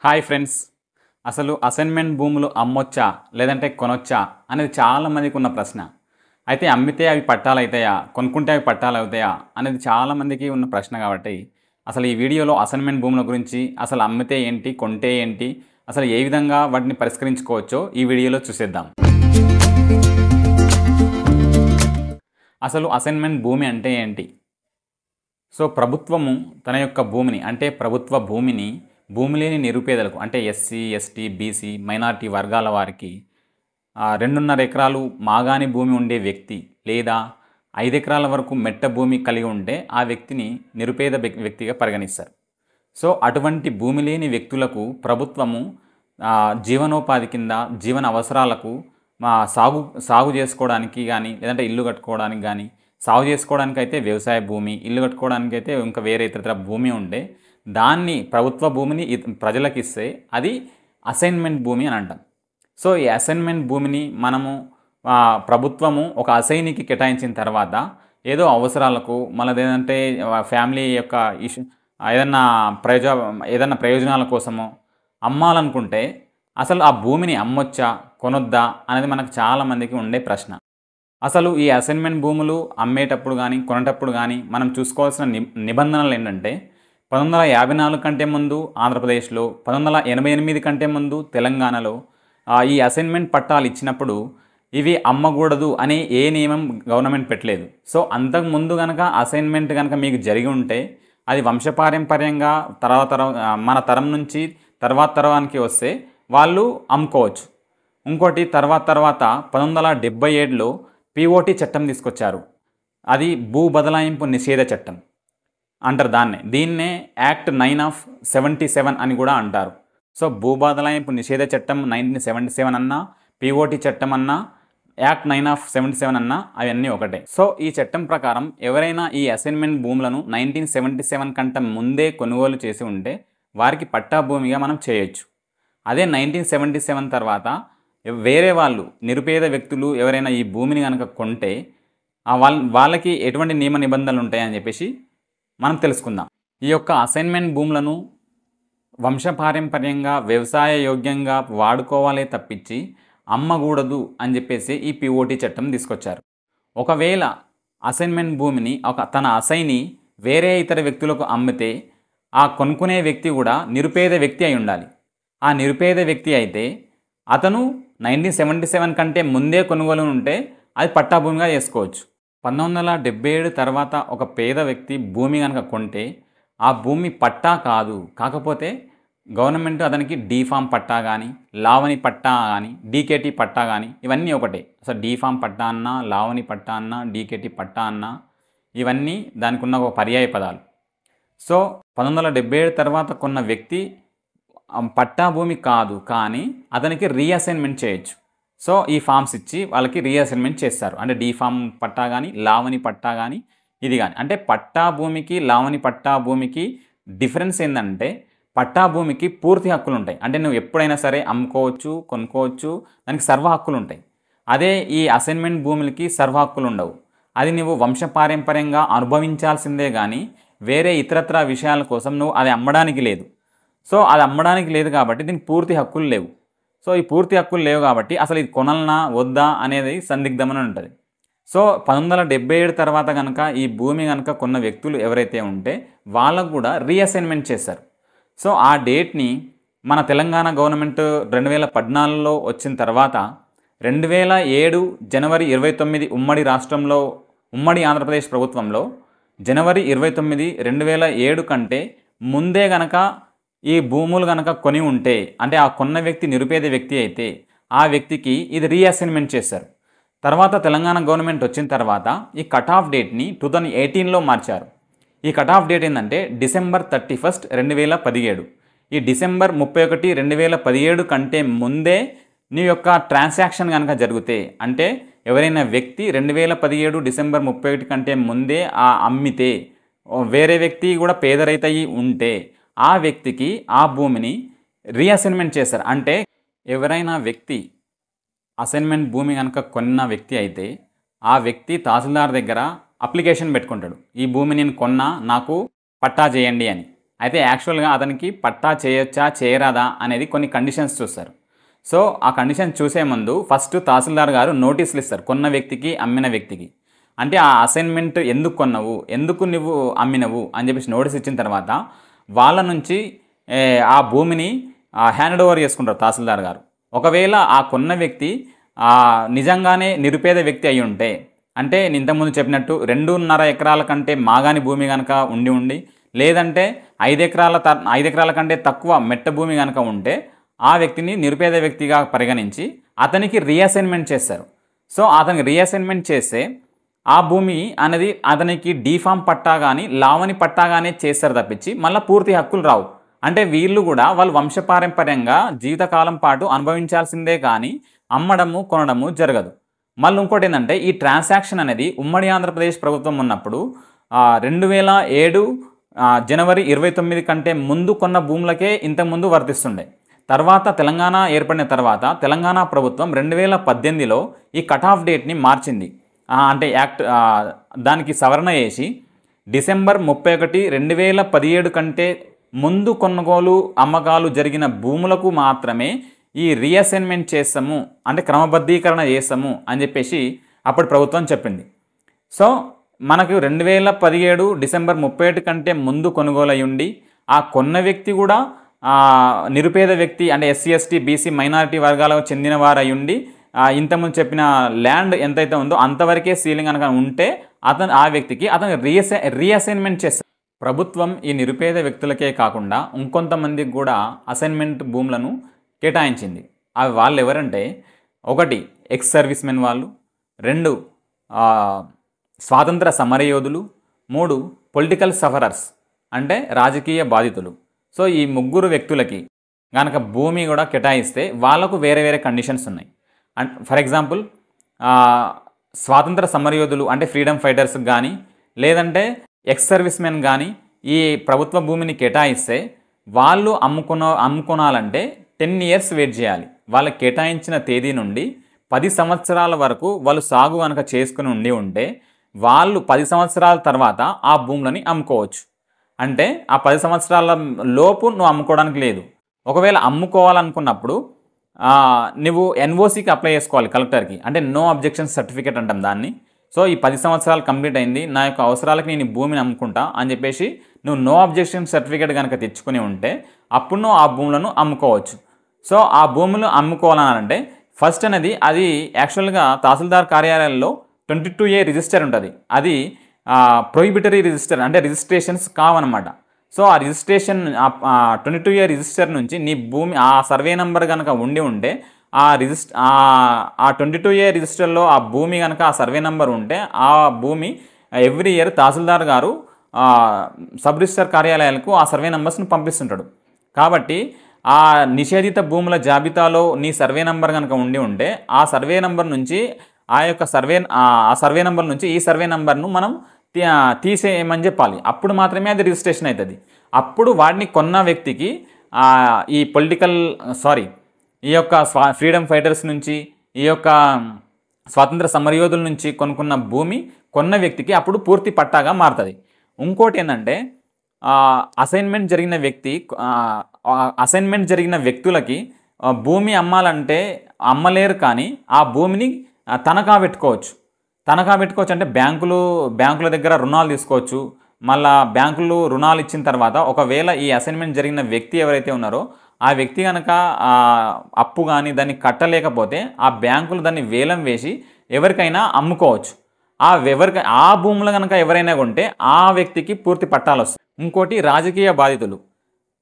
Hi friends. అసలు assignment భూములు అమ్మొచ్చా లేదంటే కొనొచ్చా అనేది చాలామందికి ఉన్న ప్రశ్న. అయితే అమ్మితే అవి పట్టాలవుతాయా, కొనుక్కుంటే అవి పట్టాలవుతాయా అనేది చాలామందికి ఉన్న ప్రశ్న. కాబట్టి అసలు ఈ వీడియోలో అసైన్మెంట్ భూముల గురించి, అసలు అమ్మితే ఏంటి, కొంటే ఏంటి, అసలు ఏ విధంగా వాటిని పరిష్కరించుకోవచ్చో ఈ వీడియోలో చూసేద్దాం. అసలు అసైన్మెంట్ భూమి అంటే ఏంటి? సో ప్రభుత్వము తన యొక్క భూమిని, అంటే ప్రభుత్వ భూమిని భూమి లేని నిరుపేదలకు, అంటే ఎస్సీ, ఎస్టీ, బీసీ, మైనారిటీ వర్గాల వారికి 2.5 ఎకరాలు మాగాని భూమి ఉండే వ్యక్తి లేదా 5 ఎకరాల వరకు మెట్ట భూమి కలిగి ఉంటే ఆ వ్యక్తిని నిరుపేద వ్యక్తిగా పరిగణిస్తారు. సో అటువంటి భూమి లేని వ్యక్తులకు ప్రభుత్వము జీవనోపాధి కింద జీవన అవసరాలకు సాగు చేసుకోవడానికి కానీ, లేదంటే ఇల్లు కట్టుకోవడానికి కానీ, సాగు చేసుకోవడానికి అయితే వ్యవసాయ భూమి, ఇల్లు కట్టుకోవడానికి అయితే ఇంకా వేరే ఇతర భూమి ఉంటే దాన్ని, ప్రభుత్వ భూమిని ప్రజలకు ఇస్తే అది అసైన్మెంట్ భూమి అని అంటాం. సో ఈ అసైన్మెంట్ భూమిని మనము ప్రభుత్వము ఒక అసైనికి కేటాయించిన తర్వాత ఏదో అవసరాలకు, మళ్ళీ ఏదంటే ఫ్యామిలీ యొక్క ఏదైనా ప్రయోజనాల కోసమో అమ్మాలనుకుంటే అసలు ఆ భూమిని అమ్మొచ్చా, కొనొద్దా అనేది మనకు చాలామందికి ఉండే ప్రశ్న. అసలు ఈ అసైన్మెంట్ భూములు అమ్మేటప్పుడు కానీ కొనేటప్పుడు కానీ మనం చూసుకోవాల్సిన నిబంధనలు ఏంటంటే, 1954 కంటే ముందు ఆంధ్రప్రదేశ్లో, 1988 కంటే ముందు తెలంగాణలో ఈ అసైన్మెంట్ పట్టాలు ఇచ్చినప్పుడు ఇవి అమ్మకూడదు అనే ఏ నియమం గవర్నమెంట్ పెట్టలేదు. సో అంతకుముందు కనుక అసైన్మెంట్ కనుక మీకు జరిగి ఉంటే అది వంశపారంపర్యంగా మన తరం నుంచి తర్వాత తరానికి వస్తే వాళ్ళు అమ్ముకోవచ్చు. ఇంకోటి తర్వాత 1977లో పిఓటి చట్టం తీసుకొచ్చారు. అది భూ బదలాయింపు నిషేధ చట్టం అంటారు దీన్నే యాక్ట్ 9 ఆఫ్ 77 అని కూడా అంటారు. సో భూ బదలాయింపు నిషేధ చట్టం 1977 అన్నా, పిఓటి చట్టం అన్నా, యాక్ట్ 9 ఆఫ్ 77 అన్నా అవన్నీ ఒకటే. సో ఈ చట్టం ప్రకారం ఎవరైనా ఈ అసైన్మెంట్ భూములను 1977 కంటే ముందే కొనుగోలు చేసి ఉంటే వారికి పట్టా భూమిగా మనం చేయొచ్చు. అదే 1977 తర్వాత వేరే వాళ్ళు, నిరుపేద వ్యక్తులు ఎవరైనా ఈ భూమిని కనుక కొంటే వాళ్ళకి ఎటువంటి నియమ నిబంధనలు ఉంటాయని చెప్పేసి మనం తెలుసుకుందాం. ఈ యొక్క అసైన్మెంట్ భూములను వంశపారంపర్యంగా వ్యవసాయ యోగ్యంగా వాడుకోవాలే తప్పించి అమ్మకూడదు అని చెప్పేసి ఈ పిఓటి చట్టం తీసుకొచ్చారు. ఒకవేళ అసైన్మెంట్ భూమిని తన అసైని వేరే ఇతర వ్యక్తులకు అమ్మితే ఆ కొనుక్కునే వ్యక్తి కూడా నిరుపేద వ్యక్తి అయి ఉండాలి. ఆ నిరుపేద వ్యక్తి అయితే అతను 1977 కంటే ముందే కొనుగోలు ఉంటే అది పట్టా భూమిగా చేసుకోవచ్చు. 1977 తర్వాత ఒక పేద వ్యక్తి భూమి కనుక కొంటే ఆ భూమి పట్టా కాదు, కాకపోతే గవర్నమెంట్ అతనికి డీఫామ్ పట్టా కానీ, లావణి పట్టా కానీ, డీకేటీ పట్టా కానీ ఇవన్నీ ఒకటే. అసలు డీఫామ్ పట్టా అన్నా, లావణి పట్టా అన్నా, డీకేటీ పట్టా అన్నా ఇవన్నీ దానికి ఉన్న ఒక పర్యాయ పదాలు. సో 1977 తర్వాత కొన్న వ్యక్తి పట్టా భూమి కాదు, కానీ అతనికి రీఅసైన్మెంట్ చేయొచ్చు. సో ఈ ఫామ్స్ ఇచ్చి వాళ్ళకి రీఅసైన్మెంట్ చేస్తారు. అంటే డీఫామ్ పట్టా కానీ, లావణి పట్టా కానీ, ఇది కానీ. అంటే పట్టా భూమికి, లావణి పట్టా భూమికి డిఫరెన్స్ ఏంటంటే, పట్టా భూమికి పూర్తి హక్కులు ఉంటాయి. అంటే నువ్వు ఎప్పుడైనా సరే అమ్ముకోవచ్చు, కొనుక్కోవచ్చు, దానికి సర్వ హక్కులు ఉంటాయి. అదే ఈ అసైన్మెంట్ భూములకి సర్వ హక్కులు ఉండవు. అది నువ్వు వంశపారంపర్యంగా అనుభవించాల్సిందే కానీ వేరే ఇతరత్ర విషయాల కోసం నువ్వు అది అమ్మడానికి లేదు. సో అది అమ్మడానికి లేదు కాబట్టి దీనికి పూర్తి హక్కులు లేవు. సో ఈ పూర్తి హక్కులు లేవు కాబట్టి అసలు ఇది కొనాలనా వద్దా అనేది సందిగ్ధమని ఉంటుంది. సో 1977 తర్వాత కనుక ఈ భూమి కనుక కొన్న వ్యక్తులు ఎవరైతే ఉంటే వాళ్ళకు కూడా రీఅసైన్మెంట్ చేశారు. సో ఆ డేట్ని మన తెలంగాణ గవర్నమెంట్ 2014లో వచ్చిన తర్వాత 2007 జనవరి 29 ఉమ్మడి రాష్ట్రంలో, ఉమ్మడి ఆంధ్రప్రదేశ్ ప్రభుత్వంలో జనవరి 29, 2007 కంటే ముందే కనుక ఈ భూములు కనుక కొని ఉంటే, అంటే ఆ కొన్న వ్యక్తి నిరుపేద వ్యక్తి అయితే ఆ వ్యక్తికి ఇది రీఅసైన్మెంట్ చేశారు. తర్వాత తెలంగాణ గవర్నమెంట్ వచ్చిన తర్వాత ఈ కట్ ఆఫ్ డేట్ని 2018లో మార్చారు. ఈ కట్ ఆఫ్ డేట్ ఏంటంటే డిసెంబర్ 31, 2017. ఈ డిసెంబర్ 31, 2017 కంటే ముందే నీ యొక్క ట్రాన్సాక్షన్ కనుక జరిగితే, అంటే ఎవరైనా వ్యక్తి 2017 డిసెంబర్ 31 కంటే ముందే అమ్మితే, వేరే వ్యక్తి కూడా పేదరైతయి ఉంటే ఆ వ్యక్తికి ఆ భూమిని రీఅసైన్మెంట్ చేస్తారు. అంటే ఎవరైనా వ్యక్తి అసైన్మెంట్ భూమి కనుక కొన్న వ్యక్తి అయితే ఆ వ్యక్తి తహసీల్దార్ దగ్గర అప్లికేషన్ పెట్టుకుంటాడు, ఈ భూమి నేను కొన్నా, నాకు పట్టా చేయండి అని. అయితే యాక్చువల్గా అతనికి పట్టా చేయొచ్చా చేయరాదా అనేది కొన్ని కండిషన్స్ చూస్తారు. సో ఆ కండిషన్ చూసే ముందు ఫస్ట్ తహసీల్దార్ గారు నోటీసులు ఇస్తారు కొన్న వ్యక్తికి అమ్మిన వ్యక్తికి. అంటే ఆ అసైన్మెంట్ ఎందుకు కొన్నావు, ఎందుకు నువ్వు అమ్మినవు అని చెప్పేసి నోటీస్ ఇచ్చిన తర్వాత వాళ్ళ నుంచి ఆ భూమిని హ్యాండ్ ఓవర్ చేసుకుంటారు తహసీల్దార్ గారు. ఒకవేళ ఆ కొన్న వ్యక్తి నిజంగానే నిరుపేద వ్యక్తి అయి ఉంటే, అంటే నేను ఇంతకుముందు చెప్పినట్టు 2.5 ఎకరాల కంటే మాగాని భూమి కనుక ఉండి లేదంటే 5 ఎకరాల కంటే తక్కువ మెట్ట భూమి కనుక ఉంటే ఆ వ్యక్తిని నిరుపేద వ్యక్తిగా పరిగణించి అతనికి రీఅసైన్మెంట్ చేస్తారు. సో అతనికి రీఅసైన్మెంట్ చేస్తే ఆ భూమి అనేది అతనికి డీఫామ్ పట్టా కానీ లావణి పట్టా కానీ చేస్తారు తప్పించి మళ్ళీ పూర్తి హక్కులు రావు. అంటే వీళ్ళు కూడా వాళ్ళు వంశపారంపర్యంగా జీవితకాలం పాటు అనుభవించాల్సిందే కానీ అమ్మడము కొనడము జరగదు. మళ్ళీ ఇంకోటి ఏంటంటే ఈ ట్రాన్సాక్షన్ అనేది ఉమ్మడి ఆంధ్రప్రదేశ్ ప్రభుత్వం ఉన్నప్పుడు 2007 జనవరి 29 కంటే ముందు కొన్న భూములకే ఇంతకుముందు వర్తిస్తుండే. తర్వాత తెలంగాణ ఏర్పడిన తర్వాత తెలంగాణ ప్రభుత్వం 2018లో ఈ కట్ ఆఫ్ డేట్ని మార్చింది. అంటే యాక్ట్ దానికి సవరణ చేసి డిసెంబర్ 31, 2017 కంటే ముందు కొనుగోలు అమ్మకాలు జరిగిన భూములకు మాత్రమే ఈ రీఅసైన్మెంట్ చేస్తాము, అంటే క్రమబద్ధీకరణ చేస్తాము అని చెప్పేసి అప్పుడు ప్రభుత్వం చెప్పింది. సో మనకు 2017 డిసెంబర్ 31 కంటే ముందు కొనుగోలు అయి ఉండి ఆ కొన్న వ్యక్తి కూడా నిరుపేద వ్యక్తి, అంటే ఎస్సీ ఎస్టీ బీసీ మైనారిటీ వర్గాలకు చెందిన వారు అయి ఉండి ఇంతకుముందు చెప్పిన ల్యాండ్ ఎంతైతే ఉందో అంతవరకే సీలింగ్ కనుక ఉంటే ఆ వ్యక్తికి అతను రీఅసైన్మెంట్ చేస్తారు. ప్రభుత్వం ఈ నిరుపేద వ్యక్తులకే కాకుండా ఇంకొంతమందికి కూడా అసైన్మెంట్ భూములను కేటాయించింది. అవి వాళ్ళు ఎవరంటే 1 ఎక్స్ సర్వీస్ మెన్ వాళ్ళు, 2 స్వాతంత్ర సమరయోధులు, 3 పొలిటికల్ సఫరర్స్ అంటే రాజకీయ బాధితులు. సో ఈ 3 వ్యక్తులకి కనుక భూమి కూడా కేటాయిస్తే వాళ్ళకు వేరే వేరే కండిషన్స్ ఉన్నాయి. అండ్ ఫర్ ఎగ్జాంపుల్ స్వాతంత్ర సమరయోధులు అంటే ఫ్రీడమ్ ఫైటర్స్కి కానీ లేదంటే ఎక్స్ సర్వీస్ మెన్ కానీ ఈ ప్రభుత్వ భూమిని కేటాయిస్తే వాళ్ళు అమ్ముకోనాలంటే 10 years వెయిట్ చేయాలి. వాళ్ళకి కేటాయించిన తేదీ నుండి 10 సంవత్సరాల వరకు వాళ్ళు సాగు కనుక చేసుకుని ఉంటే వాళ్ళు 10 సంవత్సరాల తర్వాత ఆ భూములని అమ్ముకోవచ్చు. అంటే ఆ 10 సంవత్సరాల లోపు నువ్వు అమ్ముకోవడానికి లేదు. ఒకవేళ అమ్ముకోవాలనుకున్నప్పుడు నువ్వు ఎన్ఓసికి అప్లై చేసుకోవాలి కలెక్టర్కి, అంటే నో అబ్జెక్షన్ సర్టిఫికేట్ అంటాం దాన్ని. సో ఈ 10 సంవత్సరాలు కంప్లీట్ అయింది, నా యొక్క అవసరాలకి నేను ఈ భూమిని అమ్ముకుంటా అని చెప్పేసి నువ్వు నో అబ్జెక్షన్ సర్టిఫికేట్ కనుక తెచ్చుకుని ఉంటే అప్పుడు నువ్వు ఆ భూములను అమ్ముకోవచ్చు. సో ఆ భూములు అమ్ముకోవాలంటే ఫస్ట్ అనేది అది యాక్చువల్గా తహసీల్దార్ కార్యాలయాల్లో 22A రిజిస్టర్ ఉంటుంది. అది ప్రొహిబిటరీ రిజిస్టర్, అంటే రిజిస్ట్రేషన్స్ కావన్నమాట. సో ఆ రిజిస్ట్రేషన్ 22A రిజిస్టర్ నుంచి నీ భూమి ఆ సర్వే నెంబర్ కనుక ఉంటే ఆ 22A రిజిస్టర్లో ఆ భూమి కనుక ఆ సర్వే నెంబర్ ఉంటే ఆ భూమి ఎవ్రీ ఇయర్ తహసీల్దార్ గారు సబ్ రిజిస్టర్ కార్యాలయాలకు ఆ సర్వే నెంబర్స్ని పంపిస్తుంటాడు. కాబట్టి ఆ నిషేధిత భూముల జాబితాలో నీ సర్వే నెంబర్ కనుక ఉంటే ఆ సర్వే నెంబర్ నుంచి ఆ సర్వే నెంబర్ నుంచి ఈ సర్వే నెంబర్ను మనం తీసేయమని చెప్పాలి. అప్పుడు మాత్రమే అది రిజిస్ట్రేషన్ అవుతుంది. అప్పుడు వాటిని కొన్న వ్యక్తికి ఈ యొక్క ఫ్రీడమ్ ఫైటర్స్ నుంచి ఈ యొక్క స్వాతంత్ర సమరయోధుల నుంచి కొనుక్కున్న భూమి కొన్న వ్యక్తికి అప్పుడు పూర్తి పట్టాగా మారుతుంది. ఇంకోటి ఏంటంటే అసైన్మెంట్ జరిగిన వ్యక్తులకి భూమి అమ్మాలంటే అమ్మలేరు, కానీ ఆ భూమిని తనఖా పెట్టుకోవచ్చు అంటే బ్యాంకుల దగ్గర రుణాలు తీసుకోవచ్చు. మళ్ళా బ్యాంకులు రుణాలు ఇచ్చిన తర్వాత ఒకవేళ ఈ అసైన్మెంట్ జరిగిన వ్యక్తి ఎవరైతే ఉన్నారో ఆ వ్యక్తి కనుక అప్పు కానీ దాన్ని కట్టలేకపోతే ఆ బ్యాంకులు దాన్ని వేలం వేసి ఎవరికైనా అమ్ముకోవచ్చు. ఆ భూములు కనుక ఎవరైనా కొంటే ఆ వ్యక్తికి పూర్తి పట్టాలు వస్తాయి. ఇంకోటి రాజకీయ బాధితులు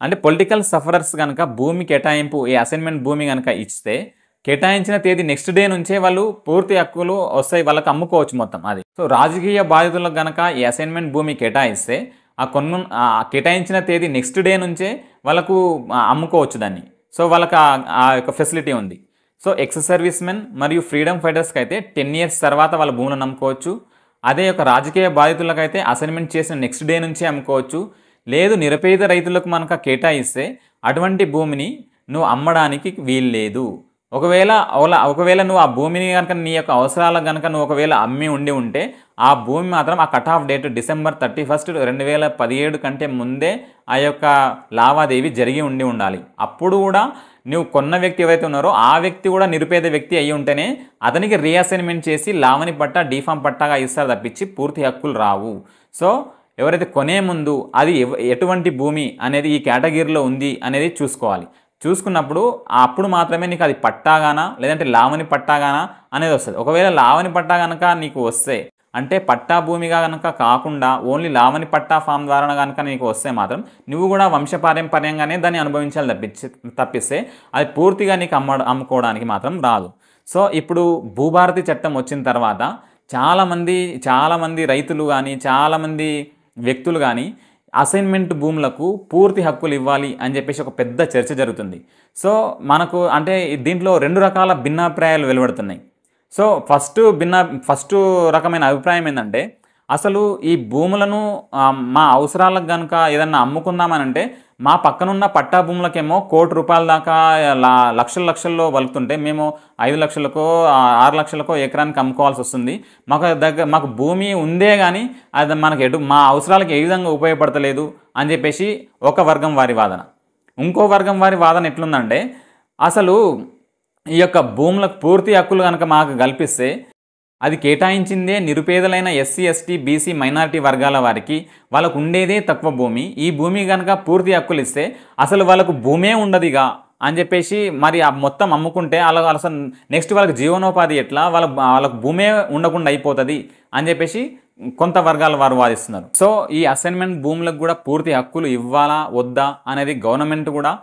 అంటే పొలిటికల్ సఫరర్స్ కనుక భూమి కేటాయింపు ఈ అసైన్మెంట్ భూమి కనుక ఇస్తే కేటాయించిన తేదీ నెక్స్ట్ డే నుంచే వాళ్ళు పూర్తి హక్కులు వస్తాయి, వాళ్ళకి అమ్ముకోవచ్చు మొత్తం అది. సో రాజకీయ బాధితులకు కనుక ఈ అసైన్మెంట్ భూమి కేటాయిస్తే కేటాయించిన తేదీ నెక్స్ట్ డే నుంచే వాళ్ళకు అమ్ముకోవచ్చు దాన్ని. సో వాళ్ళకి ఆ యొక్క ఫెసిలిటీ ఉంది. సో ఎక్స్ సర్వీస్ మెన్ మరియు ఫ్రీడమ్ ఫైటర్స్కి అయితే 10 years తర్వాత వాళ్ళ భూములను అమ్ముకోవచ్చు. అదే యొక్క రాజకీయ బాధితులకైతే అసైన్మెంట్ చేసిన నెక్స్ట్ డే నుంచే అమ్ముకోవచ్చు. లేదు నిరుపేద రైతులకు మనక కేటాయిస్తే అటువంటి భూమిని నువ్వు అమ్మడానికి వీల్లేదు. ఒకవేళ నువ్వు ఆ భూమిని కనుక నీ యొక్క అవసరాలకు కనుక నువ్వు ఒకవేళ అమ్మి ఉంటే ఆ భూమి మాత్రం ఆ కట్ ఆఫ్ డేట్ December 31, 2017 కంటే ముందే ఆ యొక్క లావాదేవీ జరిగి ఉండాలి. అప్పుడు కూడా నువ్వు కొన్న వ్యక్తి ఎవరైతే ఉన్నారో ఆ వ్యక్తి కూడా నిరుపేద వ్యక్తి అయ్యి ఉంటేనే అతనికి రీఅసైన్మెంట్ చేసి లావణి పట్టా డీఫామ్ పట్టాగా ఇస్తారు తప్పించి పూర్తి హక్కులు రావు. సో ఎవరైతే కొనే ముందు అది ఎటువంటి భూమి అనేది ఈ కేటగిరీలో ఉంది అనేది చూసుకున్నప్పుడు అప్పుడు మాత్రమే నీకు అది పట్టాగానా లేదంటే లావణి పట్టాగానా అనేది వస్తుంది. ఒకవేళ లావణి పట్టా కనుక నీకు వస్తే అంటే పట్టా భూమిగా కనుక కాకుండా ఓన్లీ లావణి పట్టా ఫామ్ ద్వారా కనుక నీకు వస్తే మాత్రం నువ్వు కూడా వంశపారంపర్యంగానే దాన్ని అనుభవించాలి తప్పిస్తే అది పూర్తిగా నీకు అమ్ముకోవడానికి మాత్రం రాదు. సో ఇప్పుడు భూభారతి చట్టం వచ్చిన తర్వాత చాలామంది రైతులు కానీ చాలామంది వ్యక్తులు కానీ అసైన్మెంట్ భూములకు పూర్తి హక్కులు ఇవ్వాలి అని చెప్పేసి ఒక పెద్ద చర్చ జరుగుతుంది. సో మనకు అంటే దీంట్లో 2 రకాల భిన్నాభిప్రాయాలు వెలువడుతున్నాయి. సో ఫస్ట్ రకమైన అభిప్రాయం ఏంటంటే అసలు ఈ భూములను మా అవసరాలకు కనుక ఏదన్నా అమ్ముకుందామనంటే మా పక్కనున్న పట్టా భూములకేమో ₹1,00,00,000 దాకా లక్షల్లో వలుకుతుంటే మేము 5 లక్షలకో 6 లక్షలకో ఎకరానికి అమ్ముకోవాల్సి వస్తుంది. మాకు భూమి ఉందే కానీ అది మనకు మా అవసరాలకు ఏ విధంగా ఉపయోగపడతలేదు అని చెప్పేసి ఒక వర్గం వారి వాదన. ఇంకో వర్గం వారి వాదన ఎట్లుందంటే అసలు ఈ యొక్క భూములకు పూర్తి హక్కులు కనుక మాకు కల్పిస్తే అది కేటాయించిందే నిరుపేదలైన ఎస్సీ, ఎస్టీ, బీసీ, మైనారిటీ వర్గాల వారికి వాళ్ళకు ఉండేదే తక్కువ భూమి. ఈ భూమి కనుక పూర్తి హక్కులు ఇస్తే అసలు వాళ్ళకు భూమే ఉండదుగా అని చెప్పేసి మరి ఆ మొత్తం అమ్ముకుంటే అసలు నెక్స్ట్ వాళ్ళకి జీవనోపాధి ఎట్లా వాళ్ళకు భూమే ఉండకుండా అయిపోతుంది అని చెప్పేసి కొంత వర్గాల వారు వాదిస్తున్నారు. సో ఈ అసైన్మెంట్ భూములకు కూడా పూర్తి హక్కులు ఇవ్వాలా వద్దా అనేది గవర్నమెంట్ కూడా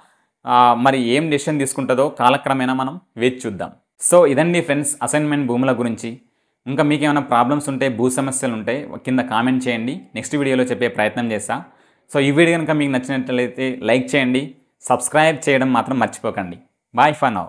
మరి ఏం డెసిషన్ తీసుకుంటుందో కాలక్రమేణా మనం వేచి చూద్దాం. సో ఇదండి ఫ్రెండ్స్ అసైన్మెంట్ భూముల గురించి. ఇంకా మీకు ఏమైనా ప్రాబ్లమ్స్ ఉంటే భూ సమస్యలు ఉంటే కింద కామెంట్ చేయండి, నెక్స్ట్ వీడియోలో చెప్పే ప్రయత్నం చేస్తా. సో ఈ వీడియో కనుక మీకు నచ్చినట్లయితే లైక్ చేయండి, సబ్స్క్రైబ్ చేయడం మాత్రం మర్చిపోకండి. Bye for now.